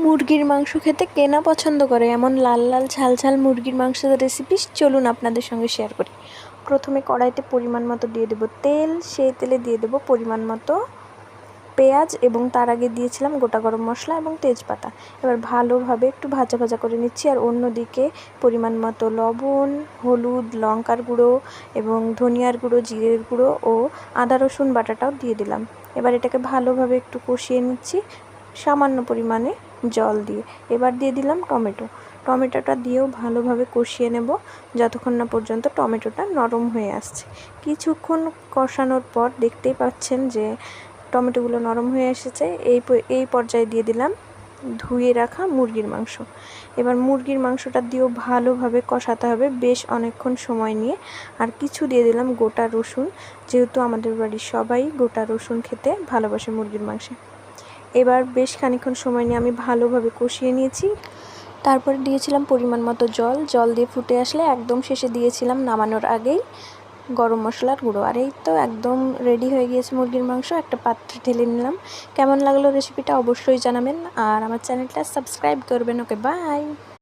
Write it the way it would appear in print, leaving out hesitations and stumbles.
মুরগির মাংস খেতে কে না পছন্দ করে, এমন লাল লাল ঝাল ঝাল মুরগির মাংসের রেসিপি চলুন আপনাদের সঙ্গে শেয়ার করি। প্রথমে কড়াইতে পরিমাণ মতো দিয়ে দেবো তেল, সেই তেলে দিয়ে দেবো পরিমাণ মতো পেঁয়াজ এবং তার আগে দিয়েছিলাম গোটা গরম মশলা এবং তেজপাতা। এবার ভালোভাবে একটু ভাজা ভাজা করে নিচ্ছি। আর অন্যদিকে পরিমাণ মতো লবণ, হলুদ, লঙ্কার গুঁড়ো এবং ধনিয়ার গুঁড়ো, জিরের গুঁড়ো ও আদা রসুন বাটাটাও দিয়ে দিলাম। এবার এটাকে ভালোভাবে একটু কষিয়ে নিচ্ছি সামান্য পরিমাণে জল দিয়ে। এবার দিয়ে দিলাম টমেটোটা দিয়েও ভালোভাবে কষিয়ে নেব যতক্ষণ না পর্যন্ত টমেটোটা নরম হয়ে আসছে। কিছুক্ষণ কষানোর পর দেখতেই পাচ্ছেন যে টমেটোগুলো নরম হয়ে এসেছে। এই পর্যায়ে দিয়ে দিলাম ধুয়ে রাখা মুরগির মাংস। এবার মুরগির মাংসটা দিয়েও ভালোভাবে কষাতে হবে বেশ অনেকক্ষণ সময় নিয়ে। আর কিছু দিয়ে দিলাম গোটা রসুন, যেহেতু আমাদের বাড়ির সবাই গোটা রসুন খেতে ভালোবাসে মুরগির মাংসে। এবার বেশ খানিকক্ষণ সময় নিয়ে আমি ভালোভাবে কষিয়ে নিয়েছি। তারপরে দিয়েছিলাম পরিমাণ মতো জল দিয়ে ফুটে আসলে একদম শেষে দিয়েছিলাম নামানোর আগেই গরম মশলার গুঁড়ো। আর এই তো একদম রেডি হয়ে গিয়েছে মুরগির মাংস। একটা পাত্রে ঢেলে নিলাম। কেমন লাগলো রেসিপিটা অবশ্যই জানাবেন, আর আমার চ্যানেলটা সাবস্ক্রাইব করবেন। ওকে, বাই।